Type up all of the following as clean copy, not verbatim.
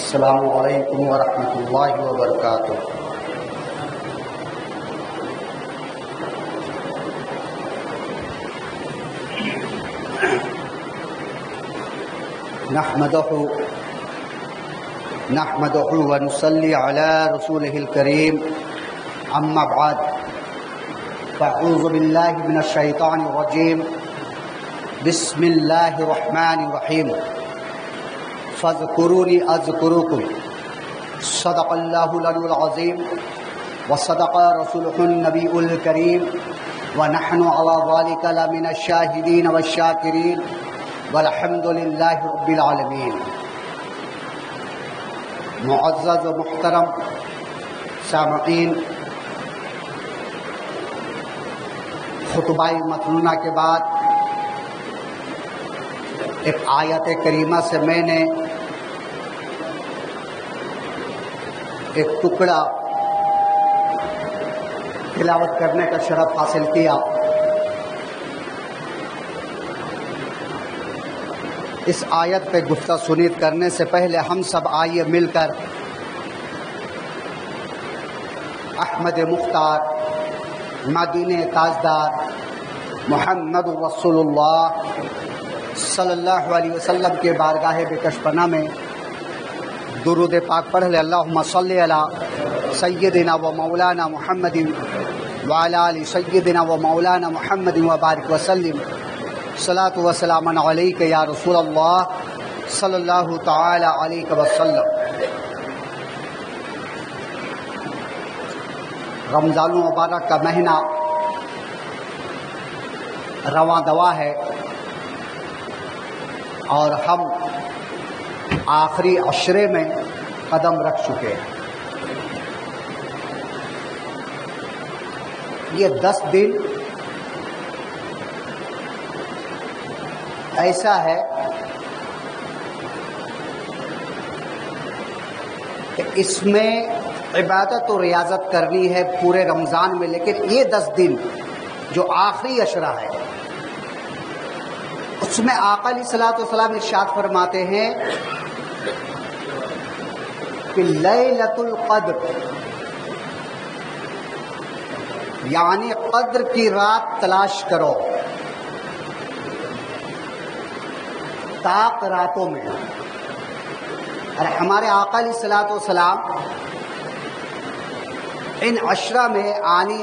السلام علیکم ورحمۃ اللہ وبرکاتہ۔ نحمده ونصلي على رسوله الكريم، اما بعد فاعوذ بالله من الشیطان الرجیم، بسم اللہ الرحمن الرحیم۔ فاذکرونی اذکرکم، صدق اللہ العلی العظیم وصدق رسولہ النبی الکریم، ونحن علی ذلک لمن الشاہدین والشاکرین، والحمد للہ رب العالمین۔ معزز و محترم سامعین، خطبہ متنونہ کے بعد ایک آیت کریمہ سے میں نے ایک ٹکڑا تلاوت کرنے کا شرف حاصل کیا۔ اس آیت پہ گفتہ سنید کرنے سے پہلے ہم سب آئیے مل کر احمد مختار مدینہ تاجدار محمد رسول اللہ صلی اللہ علیہ وسلم کے بارگاہ بکش پناہ میں درود پاک پڑھ لے۔ اللہم صلی علی سیدنا و مولانا محمد وعلی آل سیدنا و مولانا محمد وبارک وسلم، صلاۃ و سلام علیک یا رسول اللہ صلی اللہ تعالی علیہ وسلم۔ رمضان المبارک کا مہینہ رواں دوا ہے اور ہم آخری عشرے میں قدم رکھ چکے ہیں۔ یہ 10 دن ایسا ہے کہ اس میں عبادت و ریاضت کرنی ہے پورے رمضان میں، لیکن یہ 10 دن جو آخری عشرہ ہے اس میں آقا علیہ الصلوۃ والسلام ارشاد فرماتے ہیں کہ لیلۃ القدر، یعنی قدر کی رات تلاش کرو طاق راتوں میں۔ اور ہمارے آقا علیہ الصلوۃ والسلام ان عشرہ میں یعنی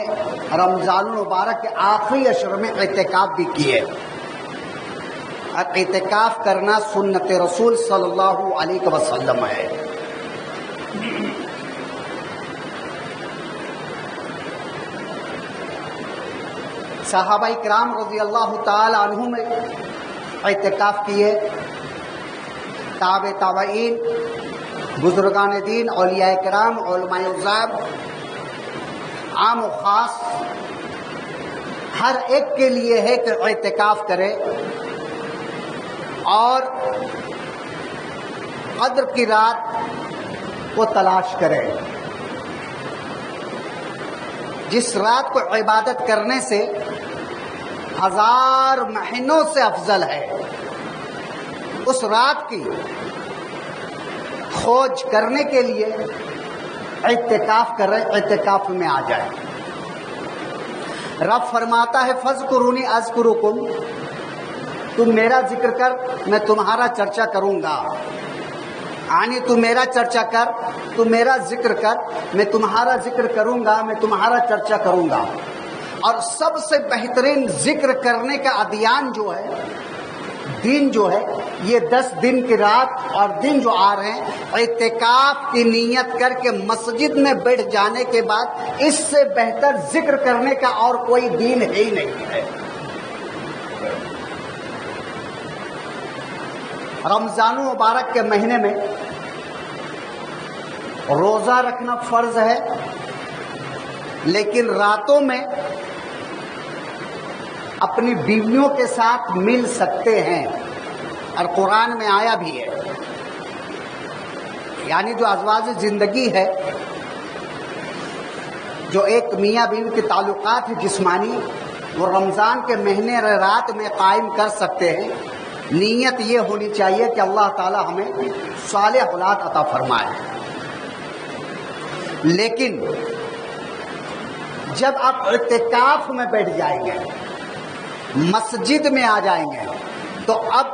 رمضان المبارک کے آخری عشرے میں اعتکاف بھی کیے، اور اعتکاف کرنا سنت رسول صلی اللہ علیہ وسلم ہے۔ صحابہ کرام رضی اللہ تعالی عنہم نے اعتکاف کیے، تابعین، بزرگان دین، اولیاء کرام، علماء اعظام، عام و خاص، ہر ایک کے لیے ہے کہ اعتکاف کرے اور قدر کی رات کو تلاش کرے، جس رات کو عبادت کرنے سے 1000 مہینوں سے افضل ہے۔ اس رات کی کھوج کرنے کے لیے اعتکاف کرے، اعتکاف میں آ جائے۔ رب فرماتا ہے فاذکرونی اذکرکم، تم میرا ذکر کر میں تمہارا چرچا کروں گا، یعنی تم میرا چرچا کر، تم میرا ذکر کر، میں تمہارا ذکر کروں گا، میں تمہارا چرچا کروں گا۔ اور سب سے بہترین ذکر کرنے کا ادیان جو ہے، دن جو ہے، یہ 10 دن کی رات اور دن جو آ رہے ہیں، اعتکاف کی نیت کر کے مسجد میں بیٹھ جانے کے بعد اس سے بہتر ذکر کرنے کا اور کوئی دین ہے ہی نہیں ہے۔ رمضان مبارک کے مہینے میں روزہ رکھنا فرض ہے، لیکن راتوں میں اپنی بیویوں کے ساتھ مل سکتے ہیں، اور قرآن میں آیا بھی ہے، یعنی جو ازواج زندگی ہے، جو ایک میاں بیوی کے تعلقات ہیں جسمانی، وہ رمضان کے مہینے رات میں قائم کر سکتے ہیں، نیت یہ ہونی چاہیے کہ اللہ تعالی ہمیں صالح اولاد عطا فرمائے. لیکن جب آپ اعتکاف میں بیٹھ جائیں گے، مسجد میں آ جائیں گے، تو اب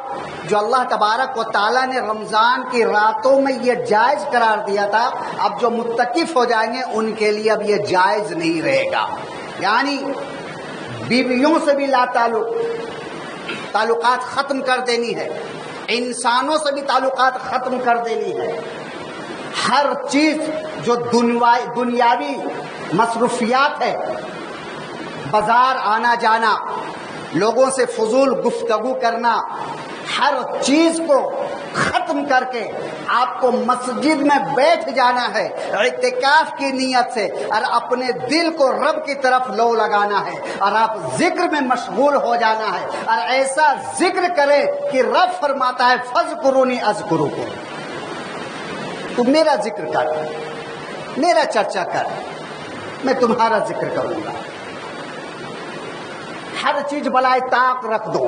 جو اللہ تبارک و تعالیٰ نے رمضان کی راتوں میں یہ جائز قرار دیا تھا، اب جو متکف ہو جائیں گے ان کے لیے اب یہ جائز نہیں رہے گا. یعنی بیویوں سے بھی لا تعلقات ختم کر دینی ہے، انسانوں سے بھی تعلقات ختم کر دینی ہے. ہر چیز جو دنیاوی مصروفیات ہے، بازار آنا جانا، لوگوں سے فضول گفتگو کرنا، ہر چیز کو ختم کر کے آپ کو مسجد میں بیٹھ جانا ہے اعتکاف کی نیت سے، اور اپنے دل کو رب کی طرف لو لگانا ہے، اور آپ ذکر میں مشغول ہو جانا ہے، اور ایسا ذکر کرے کہ رب فرماتا ہے فَاذْكُرُونِي أَذْكُرُكُمْ. تو میرا ذکر کر، میرا چرچا کر، میں تمہارا ذکر کروں گا. ہر چیز بلائے طاق رکھ دو،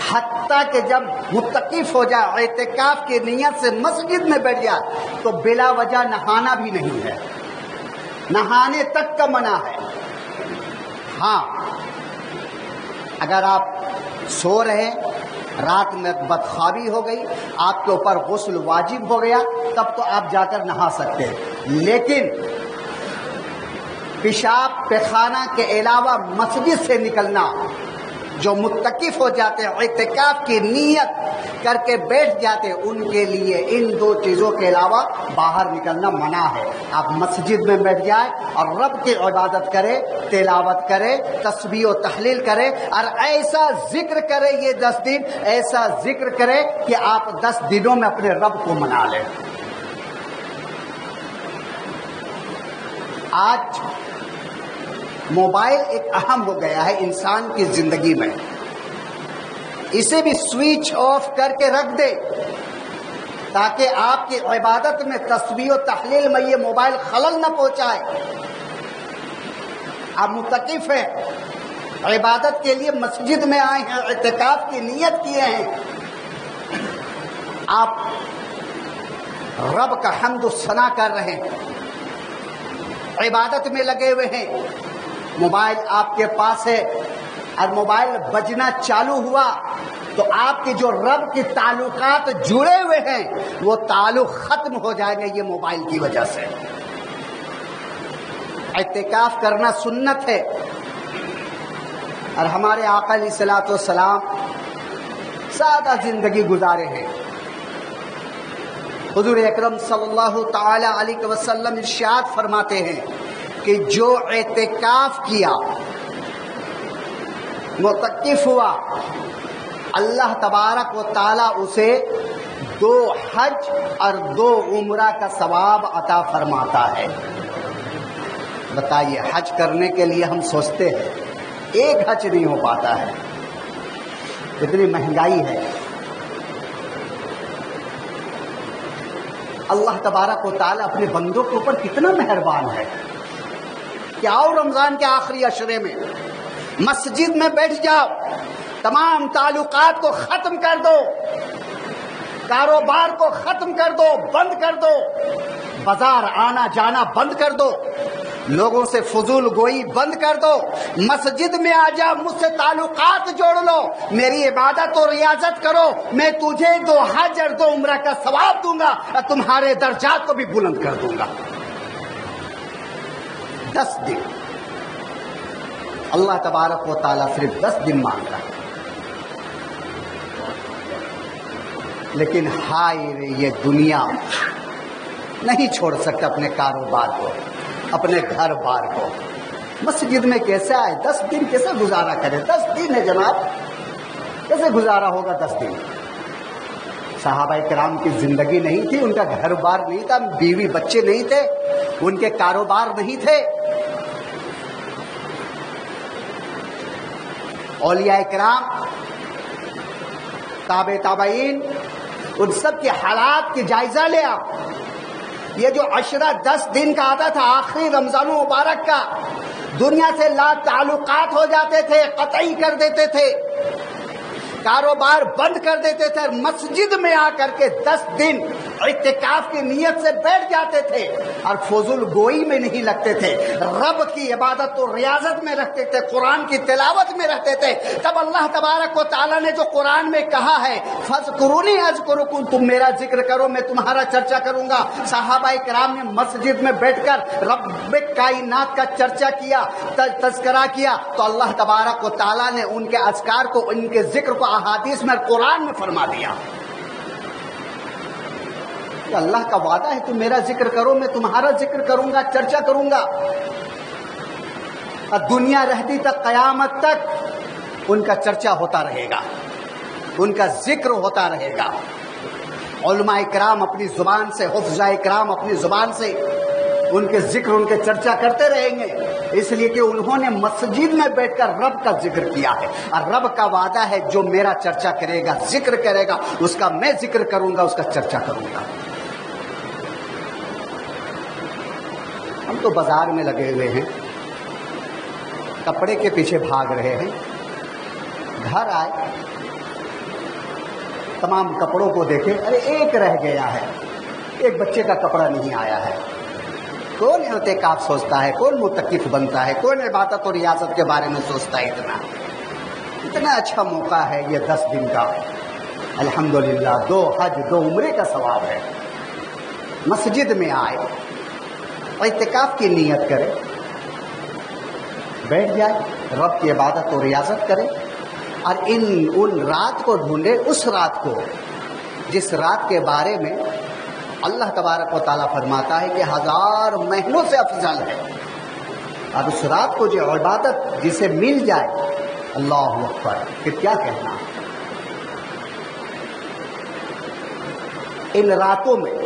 حتیٰ کہ جب متکف ہو جائے اعتکاف کی نیت سے مسجد میں بیٹھ جائے تو بلا وجہ نہانا بھی نہیں ہے، نہانے تک کا منع ہے. ہاں اگر آپ سو رہے، رات میں بدخوابی ہو گئی، آپ کے اوپر غسل واجب ہو گیا، تب تو آپ جا کر نہا سکتے ہیں. لیکن پیشاب پیخانہ کے علاوہ مسجد سے نکلنا، جو متکف ہو جاتے ہیں اعتکاف کی نیت کر کے بیٹھ جاتے ہیں، ان کے لیے ان دو چیزوں کے علاوہ باہر نکلنا منع ہے. آپ مسجد میں بیٹھ جائیں اور رب کی عبادت کرے، تلاوت کرے، تسبیح و تحلیل کرے، اور ایسا ذکر کرے. یہ 10 دن ایسا ذکر کرے کہ آپ 10 دنوں میں اپنے رب کو منا لیں. آج موبائل ایک اہم ہو گیا ہے انسان کی زندگی میں، اسے بھی سوئچ آف کر کے رکھ دے تاکہ آپ کی عبادت میں، تسبیح و تحلیل میں یہ موبائل خلل نہ پہنچائے. آپ متکف ہیں، عبادت کے لیے مسجد میں آئے ہیں، اعتکاف کی نیت کیے ہیں، آپ رب کا حمد و ثنا کر رہے ہیں، عبادت میں لگے ہوئے ہیں، موبائل آپ کے پاس ہے اور موبائل بجنا چالو ہوا تو آپ کے جو رب کے تعلقات جڑے ہوئے ہیں وہ تعلق ختم ہو جائیں گے یہ موبائل کی وجہ سے. اعتکاف کرنا سنت ہے، اور ہمارے آقا علیہ الصلوۃ والسلام سادہ زندگی گزارے ہیں. حضور اکرم صلی اللہ تعالی علیہ وسلم ارشاد فرماتے ہیں کہ جو اعتکاف کیا، متکف ہوا، اللہ تبارک و تعالی اسے 2 حج اور 2 عمرہ کا ثواب عطا فرماتا ہے. بتائیے، حج کرنے کے لیے ہم سوچتے ہیں ایک حج نہیں ہو پاتا ہے، اتنی مہنگائی ہے. اللہ تبارک و تعالی اپنے بندوں کے اوپر کتنا مہربان ہے کہ آؤ رمضان کے آخری عشرے میں مسجد میں بیٹھ جاؤ، تمام تعلقات کو ختم کر دو، کاروبار کو ختم کر دو، بند کر دو، بازار آنا جانا بند کر دو، لوگوں سے فضول گوئی بند کر دو، مسجد میں آ جا، مجھ سے تعلقات جوڑ لو، میری عبادت و ریاضت کرو، میں تجھے 2 حج اور 2 عمرہ کا ثواب دوں گا اور تمہارے درجات کو بھی بلند کر دوں گا. 10 دن اللہ تبارک و تعالیٰ صرف 10 دن مانگ رہا ہے. لیکن ہائے رے، یہ دنیا نہیں چھوڑ سکتا اپنے کاروبار کو، اپنے گھر بار کو. مسجد میں کیسے آئے، 10 دن کیسے گزارا کرے؟ 10 دن ہے جناب، کیسے گزارا ہوگا 10 دن؟ صحابہ کرام کی زندگی نہیں تھی، ان کا گھر بار نہیں تھا، بیوی بچے نہیں تھے، ان کے کاروبار نہیں تھے. اولیاء کرام، تابعین، ان سب کے حالات کی جائزہ لیا. یہ جو عشرہ 10 دن کا آتا تھا آخری رمضان مبارک کا، دنیا سے لا تعلقات ہو جاتے تھے، قطعی کر دیتے تھے. کاروبار بند کر دیتے تھے اور مسجد میں آ کر کے 10 دن اعتکاف کی نیت سے بیٹھ جاتے تھے اور فضول گوئی میں نہیں لگتے تھے، رب کی عبادت و ریاضت میں رہتے تھے، قرآن کی تلاوت میں رہتے تھے۔ تب اللہ تبارک و تعالیٰ نے جو قرآن میں کہا ہے فَاذْكُرُونِي أَذْكُرُكُمْ، تم میرا ذکر کرو میں تمہارا چرچا کروں گا۔ صحابہ کرام نے مسجد میں بیٹھ کر رب کائنات کا چرچا کیا، تذکرہ کیا، تو اللہ تبارک و تعالیٰ نے ان کے اذکار کو، ان کے ذکر کو احادیث میں، قرآن میں فرما دیا۔ اللہ کا وعدہ ہے تم میرا ذکر کرو میں تمہارا ذکر کروں گا، چرچا کروں گا، اور دنیا رہتی تک، قیامت تک ان کا چرچا ہوتا رہے گا، ان کا ذکر ہوتا رہے گا۔ علماء کرام اپنی زبان سے، حفظاء کرام اپنی زبان سے ان کے ذکر، ان کے چرچا کرتے رہیں گے، اس لیے کہ انہوں نے مسجد میں بیٹھ کر رب کا ذکر کیا ہے، اور رب کا وعدہ ہے جو میرا چرچا کرے گا، ذکر کرے گا، اس کا میں ذکر کروں گا، اس کا چرچا کروں گا۔ ہم تو بازار میں لگے ہوئے ہیں، کپڑے کے پیچھے بھاگ رہے ہیں، گھر آئے تمام کپڑوں کو دیکھے، ارے ایک رہ گیا ہے، ایک بچے کا کپڑا نہیں آیا ہے۔ کون اعتکاف سوچتا ہے، کون متقف بنتا ہے، کون عبادت اور ریاضت کے بارے میں سوچتا ہے؟ اتنا اچھا موقع ہے یہ 10 دن کا، الحمدللہ 2 حج 2 عمرے کا ثواب ہے۔ مسجد میں آئے، اعتکاف کی نیت کرے، بیٹھ جائے، رب کی عبادت اور ریاضت کرے، اور ان رات کو ڈھونڈے، اس رات کو جس رات کے بارے میں اللہ تبارک و تعالیٰ فرماتا ہے کہ 1000 مہینوں سے افضل ہے، اور اس رات کو جو عبادت جسے مل جائے، اللہ اکبر، پھر کیا کہنا۔ ان راتوں میں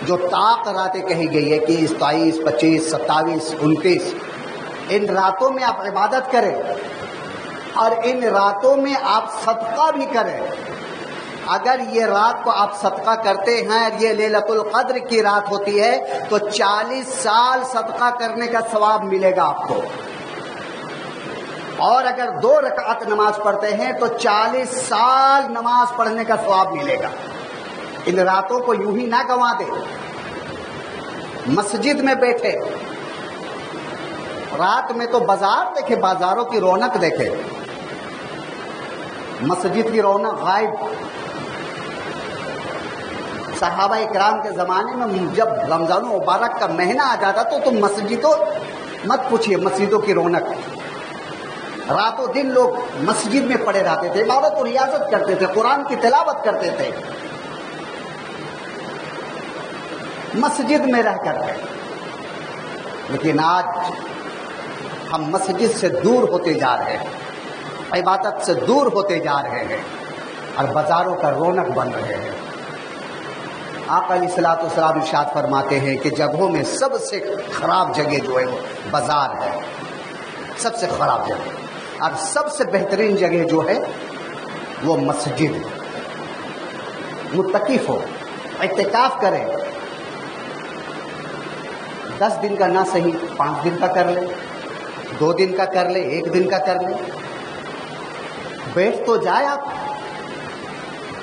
جو طاق راتیں کہی گئی ہے، 21 23 25 27 29، ان راتوں میں آپ عبادت کریں، اور ان راتوں میں آپ صدقہ بھی کریں۔ اگر یہ رات کو آپ صدقہ کرتے ہیں اور یہ لیلۃ القدر کی رات ہوتی ہے تو 40 سال صدقہ کرنے کا ثواب ملے گا آپ کو، اور اگر 2 رکعت نماز پڑھتے ہیں تو 40 سال نماز پڑھنے کا ثواب ملے گا۔ ان راتوں کو یوں ہی نہ گنوا دے، مسجد میں بیٹھے، رات میں تو بازار دیکھے، بازاروں کی رونق دیکھے، مسجد کی رونق غائب۔ صحابہ کرام کے زمانے میں جب رمضان مبارک کا مہینہ آ جاتا تو تم مسجدوں مت پوچھئے، مسجدوں کی رونق، راتوں دن لوگ مسجد میں پڑے رہتے تھے، عبادت و ریاضت کرتے تھے، قرآن کی تلاوت کرتے تھے، مسجد میں رہ کر کے۔ لیکن آج ہم مسجد سے دور ہوتے جا رہے ہیں، عبادت سے دور ہوتے جا رہے ہیں، اور بازاروں کا رونق بن رہے ہیں۔ آقا علیہ الصلوۃ والسلام ارشاد فرماتے ہیں کہ جگہوں میں سب سے خراب جگہ جو ہے وہ بازار ہے، سب سے خراب جگہ، اور سب سے بہترین جگہ جو ہے وہ مسجد۔ متقف ہو، اعتکاف کریں، 10 دن کا نہ صحیح 5 دن کا کر لے، 2 دن کا کر لے، 1 دن کا کر لے، بیٹھ تو جائے آپ،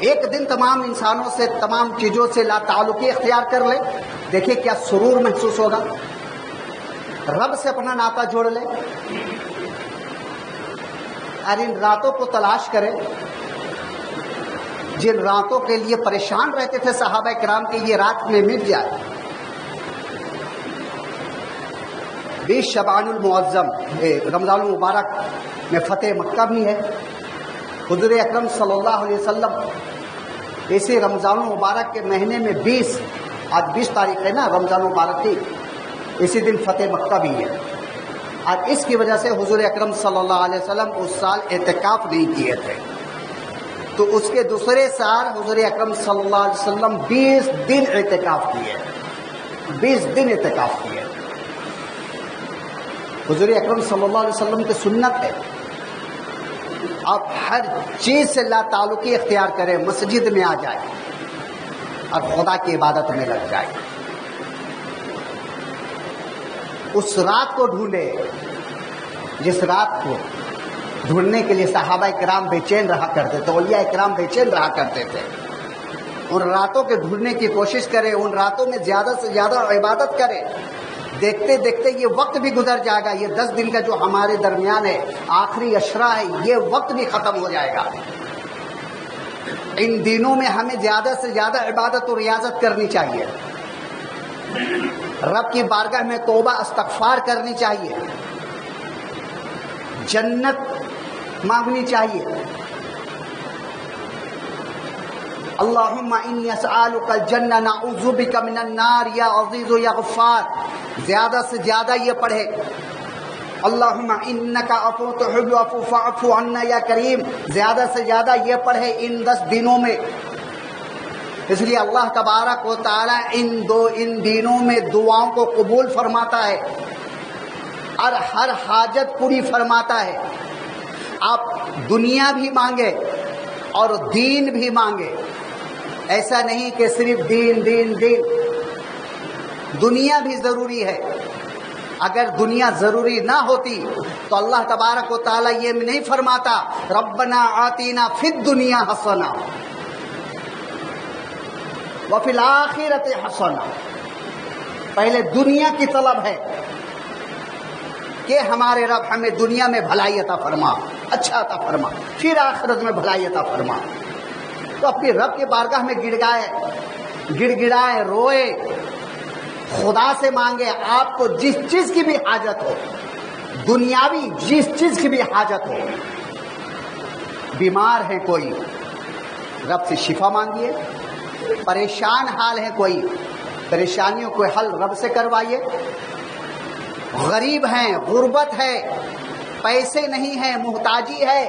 ایک دن تمام انسانوں سے، تمام چیزوں سے لا تعلقی اختیار کر لے، دیکھیں کیا سرور محسوس ہوگا، رب سے اپنا ناطہ جوڑ لے، اور ان راتوں کو تلاش کرے جن راتوں کے لیے پریشان رہتے تھے صحابہ کرام کی، یہ رات میں مل جائے۔ 20 شعبان المعظم رمضان المبارک میں فتح مکہ بھی ہے۔ حضور اکرم صلی اللہ علیہ وسلم اسی رمضان المبارک کے مہینے میں 20، آج 20 تاریخ ہے نا رمضان المبارک کی، اسی دن فتح مکہ بھی ہے، اور اس کی وجہ سے حضور اکرم صلی اللہ علیہ وسلم اس سال اعتکاف نہیں کیے تھے، تو اس کے دوسرے سال حضور اکرم صلی اللہ علیہ وسلم 20 دن اعتکاف کیے، 20 دن اعتکاف کیے۔ حضور اکرم صلی اللہ علیہ وسلم کی سنت ہے آپ ہر چیز سے لا تعلقی اختیار کریں، مسجد میں آ جائے اور خدا کی عبادت میں لگ جائے، اس رات کو ڈھونڈے جس رات کو ڈھونڈنے کے لیے صحابہ کرام بے چین رہا کرتے تھے، اولیاء کرام بے چین رہا کرتے تھے. ان راتوں کے ڈھونڈنے کی کوشش کرے، ان راتوں میں زیادہ سے زیادہ عبادت کرے. دیکھتے دیکھتے یہ وقت بھی گزر جائے گا. یہ 10 دن کا جو ہمارے درمیان ہے، آخری اشرا ہے، یہ وقت بھی ختم ہو جائے گا. ان دنوں میں ہمیں زیادہ سے زیادہ عبادت و ریاضت کرنی چاہیے. رب کی بارگاہ میں توبہ استغفار کرنی چاہیے، جنت مانگنی چاہیے. اللہم انی اسألک الجنہ نعوذ بک من النار یا عزیز یا غفار. زیادہ سے زیادہ یہ پڑھے. اللہم انک عفو تحب العفو فاعف عنا یا کریم. زیادہ سے زیادہ یہ پڑھے ان 10 دنوں میں. اس لیے اللہ تبارک و تعالی ان دنوں میں دعاؤں کو قبول فرماتا ہے اور ہر حاجت پوری فرماتا ہے. آپ دنیا بھی مانگے اور دین بھی مانگے. ایسا نہیں کہ صرف دین دین دین. دنیا بھی ضروری ہے. اگر دنیا ضروری نہ ہوتی تو اللہ تبارک و تعالی یہ نہیں فرماتا ربنا آتینا فی الدنیا حسنہ وفی الآخرۃ حسنہ. پہلے دنیا کی طلب ہے کہ ہمارے رب ہمیں دنیا میں بھلائی عطا فرما، اچھا عطا فرما، پھر آخرت میں بھلائی عطا فرما. تو اپنی رب کی بارگاہ میں گڑ گڑائے روئے، خدا سے مانگے. آپ کو جس چیز کی بھی حاجت ہو، دنیاوی جس چیز کی بھی حاجت ہو، بیمار ہے کوئی رب سے شفا مانگیے، پریشان حال ہے کوئی پریشانیوں کو حل رب سے کروائیے. غریب ہیں، غربت ہے، پیسے نہیں ہیں، محتاجی ہے،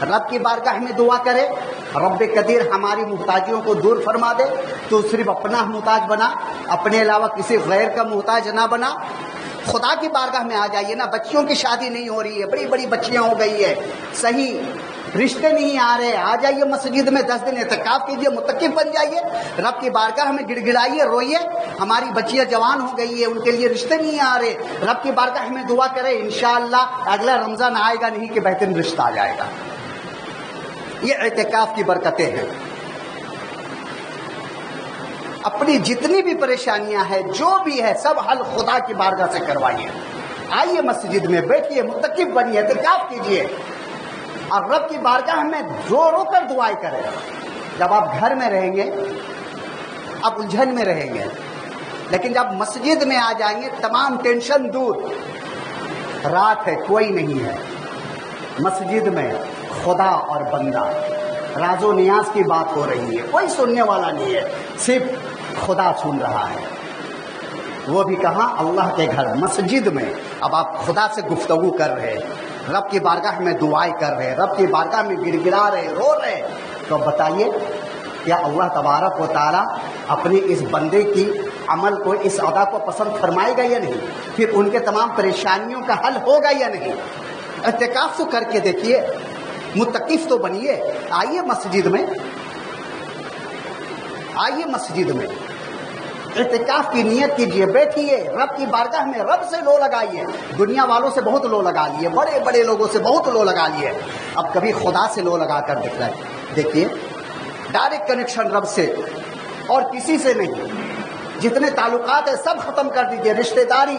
رب کی بارگاہ میں دعا کرے رب قدیر ہماری محتاجیوں کو دور فرما دے. تو صرف اپنا محتاج بنا، اپنے علاوہ کسی غیر کا محتاج نہ بنا. خدا کی بارگاہ میں آ جائیے نا. بچیوں کی شادی نہیں ہو رہی ہے، بڑی بڑی بچیاں ہو گئی ہے، صحیح رشتے نہیں آ رہے، آ جائیے مسجد میں 10 دن اعتکاف کیجیے، متقی بن جائیے. رب کی بارگاہ میں گڑ گڑائیے، روئیے. ہماری بچیاں جوان ہو گئی ہے، ان کے لیے رشتے نہیں آ رہے. رب کی بارگاہ میں دعا کرے، انشاءاللہ اگلا رمضان آئے گا نہیں کہ بہترین رشتہ آ جائے گا. یہ اعتکاف کی برکتیں ہیں. اپنی جتنی بھی پریشانیاں ہیں، جو بھی ہے، سب حل خدا کی بارگاہ سے کروائیے. آئیے مسجد میں بیٹھیے، متقی بنیے، اعتکاف کیجیے اور رب کی بارگاہ میں رو رو کر دعائیں کریں. جب آپ گھر میں رہیں گے آپ الجھن میں رہیں گے، لیکن جب مسجد میں آ جائیں گے تمام ٹینشن دور. رات ہے، کوئی نہیں ہے مسجد میں، خدا اور بندہ، راز و نیاز کی بات ہو رہی ہے، کوئی سننے والا نہیں ہے، صرف خدا سن رہا ہے. وہ بھی کہاں؟ اللہ کے گھر، مسجد میں. اب آپ خدا سے گفتگو کر رہے، رب کی بارگاہ میں دعائیں کر رہے، رب کی بارگاہ میں گڑ گڑا رہے، رو رہے. تو بتائیے کیا اللہ تبارک و تعالیٰ اپنے اس بندے کی عمل کو، اس ادا کو پسند فرمائے گا یا نہیں؟ پھر ان کے تمام پریشانیوں کا حل ہوگا یا نہیں؟ اعتکاف تو کر کے دیکھیے، متقف تو بنیے. آئیے مسجد میں، آئیے مسجد میں، اعتکاف کی نیت کیجیے، بیٹھیے رب کی بارگاہ میں، رب سے لو لگائیے. دنیا والوں سے بہت لو لگا لیے، بڑے بڑے لوگوں سے بہت لو لگا لیے. اب کبھی خدا سے لو لگا کر دکھلائے. دیکھیے ڈائریکٹ کنیکشن رب سے اور کسی سے نہیں. جتنے تعلقات ہیں سب ختم کر دیجیے، رشتہ داری،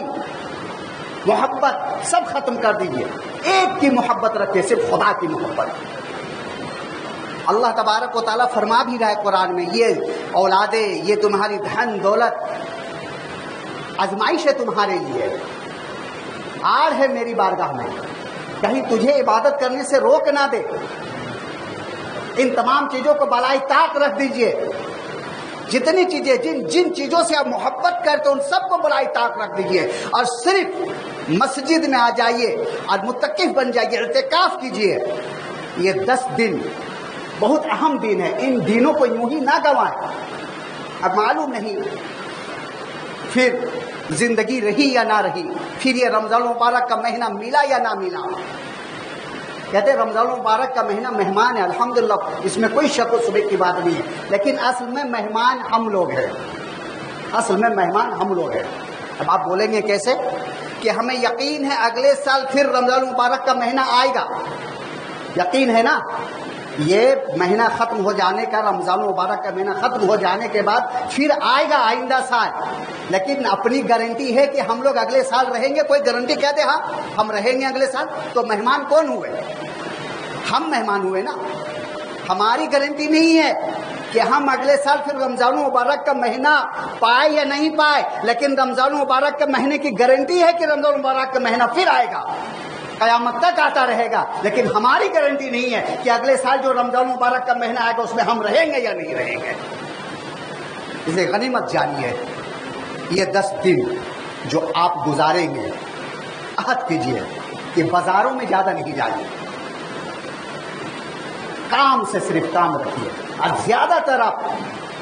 محبت سب ختم کر دیجیے. ایک کی محبت رکھیے، صرف خدا کی محبت. اللہ تبارک و تعالیٰ فرما بھی رہا ہے قرآن میں، یہ اولادیں، یہ تمہاری دھن دولت آزمائش ہے تمہارے لیے، آڑ ہے میری بارگاہ میں، کہیں تجھے عبادت کرنے سے روک نہ دے. ان تمام چیزوں کو بالائے طاق رکھ دیجئے. جتنی چیزیں، جن چیزوں سے آپ محبت کرتے ان سب کو بالائے طاق رکھ دیجئے اور صرف مسجد میں آ جائیے اور متقف بن جائیے، اعتکاف کیجئے. یہ 10 دن بہت اہم دن ہے، ان دنوں کو یوں ہی نہ گوائیں. اب معلوم نہیں پھر زندگی رہی یا نہ رہی، پھر یہ رمضان المبارک کا مہینہ ملا یا نہ ملا. کہتے ہیں رمضان المبارک کا مہینہ مہمان ہے، الحمدللہ اس میں کوئی شک و شبہ کی بات نہیں ہے، لیکن اصل میں مہمان ہم لوگ ہیں، اصل میں مہمان ہم لوگ ہیں. اب آپ بولیں گے کیسے؟ کہ ہمیں یقین ہے اگلے سال پھر رمضان المبارک کا مہینہ آئے گا. یقین ہے نا یہ مہینہ ختم ہو جانے کا، رمضان مبارک کا مہینہ ختم ہو جانے کے بعد پھر آئے گا آئندہ سال، لیکن اپنی گارنٹی ہے کہ ہم لوگ اگلے سال رہیں گے؟ کوئی گارنٹی کہتے ہاں ہم رہیں گے اگلے سال؟ تو مہمان کون ہوئے؟ ہم مہمان ہوئے نا. ہماری گارنٹی نہیں ہے کہ ہم اگلے سال پھر رمضان مبارک کا مہینہ پائے یا نہیں پائے، لیکن رمضان مبارک کے مہینے کی گارنٹی ہے کہ رمضان مبارک کا مہینہ پھر آئے گا، قیامت تک آتا رہے گا. لیکن ہماری گارنٹی نہیں ہے کہ اگلے سال جو رمضان مبارک کا مہینہ آئے گا اس میں ہم رہیں گے یا نہیں رہیں گے. اسے غنیمت جانیے. یہ 10 دن جو آپ گزاریں گے، عہد کیجیے کہ بازاروں میں زیادہ نہیں جائیے، کام سے صرف کام رکھیے، اور زیادہ تر آپ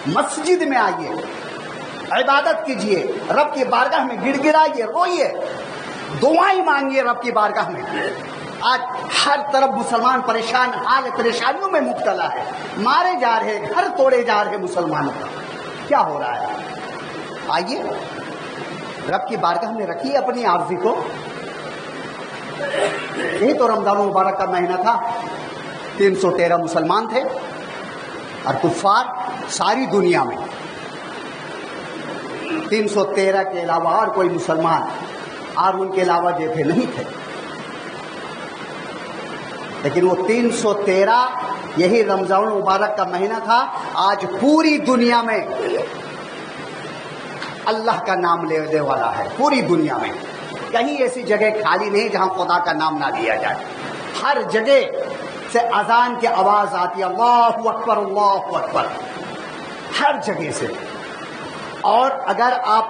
مسجد میں آئیے، عبادت کیجیے، رب کی بارگاہ میں گڑ گڑائیے، روئیے، دعائیں مانگیے رب کی بارگاہ میں. آج ہر طرف مسلمان پریشان حال پریشانیوں میں مبتلا ہے، مارے جا رہے، گھر توڑے جا رہے مسلمانوں کا. کیا ہو رہا ہے؟ آئیے رب کی بارگاہ میں رکھیے اپنی عارضی کو. یہی تو رمضان مبارک کا مہینہ تھا. 313 مسلمان تھے اور کفار ساری دنیا میں. 313 کے علاوہ اور کوئی مسلمان اور ان کے علاوہ جو تھے نہیں تھے. لیکن وہ 313 یہی رمضان مبارک کا مہینہ تھا. آج پوری دنیا میں اللہ کا نام لینے والا ہے. پوری دنیا میں کہیں ایسی جگہ خالی نہیں جہاں خدا کا نام نہ لیا جائے. ہر جگہ سے اذان کی آواز آتی ہے، اللہ اکبر اللہ اکبر، ہر جگہ سے. اور اگر آپ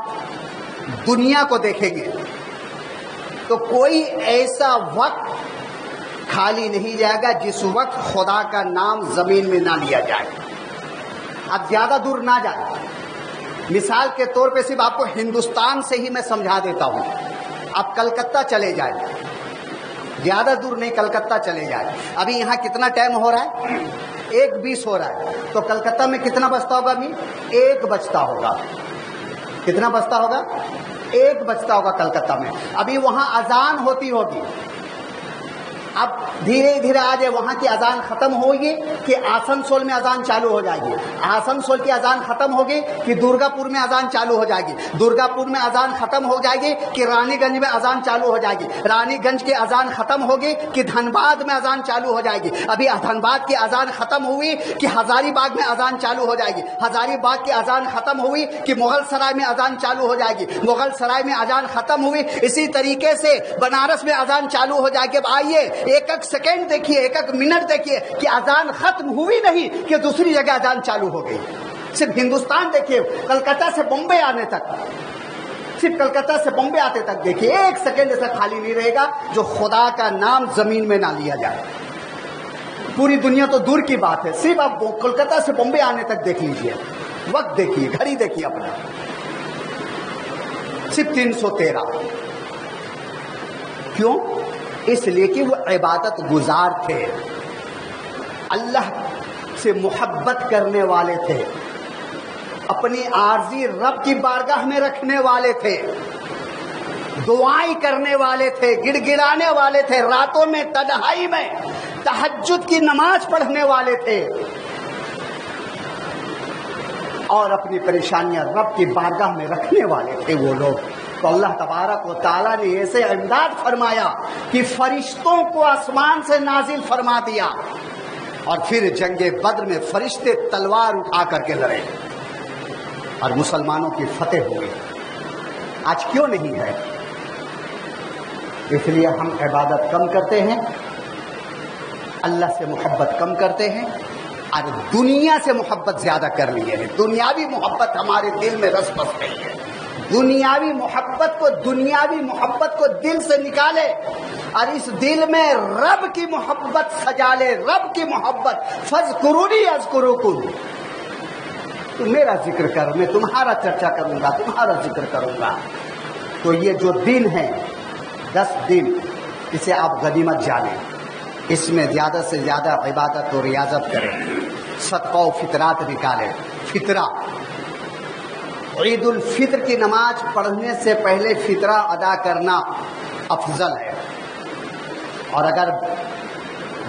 دنیا کو دیکھیں گے تو کوئی ایسا وقت خالی نہیں جائے گا جس وقت خدا کا نام زمین میں نہ لیا جائے. اب زیادہ دور نہ جائیں. مثال کے طور پہ صرف آپ کو ہندوستان سے ہی میں سمجھا دیتا ہوں. آپ کلکتہ چلے جائیں، زیادہ دور نہیں، کلکتہ چلے جائیں. ابھی یہاں کتنا ٹائم ہو رہا ہے؟ 1:20 ہو رہا ہے. تو کلکتہ میں کتنا بجتا ہوگا؟ ابھی 1 بجتا ہوگا. کتنا بجتا ہوگا؟ 1 بجتا ہوگا کلکتہ میں. ابھی وہاں اذان ہوتی ہوگی. اب دھیرے دھیرے آج وہاں کی اذان ختم ہوگی کہ آسنسول میں اذان چالو ہو جائے گی. آسنسول کی اذان ختم ہوگی کہ درگا پور میں اذان چالو ہو جائے گی. درگا پور میں اذان ختم ہو جائے گی کہ رانی گنج میں اذان چالو ہو جائے گی. رانی گنج کی اذان ختم ہوگی کہ دھنباد میں اذان چالو ہو جائے گی. ابھی دھنباد کی اذان ختم ہوئی کہ ہزاری باغ میں اذان چالو ہو جائے گی. ہزاری باغ کی اذان ختم ہوئی کہ مغل سرائے میں اذان چالو ہو جائے گی. مغل سرائے میں اذان ختم ہوئی. اسی طریقے سے بنارس میں اذان چالو ہو جائے گی. اب آئیے ایک ایک سیکنڈ دیکھیے، ایک ایک منٹ دیکھیے کہ اذان ختم ہوئی نہیں کہ دوسری جگہ اذان چالو ہو گئی. صرف ہندوستان دیکھیے، کلکتہ سے بمبے آنے تک، صرف کلکتہ سے بمبے آتے تک دیکھیے، ایک سیکنڈ ایسا خالی نہیں رہے گا جو خدا کا نام زمین میں نہ لیا جائے. پوری دنیا تو دور کی بات ہے، صرف آپ کلکتہ سے بمبے آنے تک دیکھ لیجیے، وقت دیکھیے، گھڑی دیکھیے اپنا. صرف 313. کیوں؟ اس لیے کہ وہ عبادت گزار تھے، اللہ سے محبت کرنے والے تھے، اپنی عارضی رب کی بارگاہ میں رکھنے والے تھے، دعائیں کرنے والے تھے، گڑ گڑانے والے تھے، راتوں میں تنہائی میں تہجد کی نماز پڑھنے والے تھے، اور اپنی پریشانیاں رب کی بارگاہ میں رکھنے والے تھے وہ لوگ. تو اللہ تبارک و تعالیٰ نے ایسے امداد فرمایا کہ فرشتوں کو آسمان سے نازل فرما دیا، اور پھر جنگ بدر میں فرشتے تلوار اٹھا کر کے لڑے اور مسلمانوں کی فتح ہوئی. آج کیوں نہیں ہے؟ اس لیے ہم عبادت کم کرتے ہیں، اللہ سے محبت کم کرتے ہیں، اور دنیا سے محبت زیادہ کر لی ہے. دنیاوی محبت ہمارے دل میں رس بس گئی ہے. دنیاوی محبت کو دل سے نکالے اور اس دل میں رب کی محبت سجا لے. رب کی محبت، فاذکرونی اذکرکم، تو میرا ذکر کر، میں تمہارا چرچا کروں گا، تمہارا ذکر کروں گا. تو یہ جو دن ہے 10 دن، اسے آپ غنیمت جانیں. اس میں زیادہ سے زیادہ عبادت و ریاضت کریں، صدقہ و فطرات نکالیں. فطرہ، عید الفطر کی نماز پڑھنے سے پہلے فطرہ ادا کرنا افضل ہے. اور اگر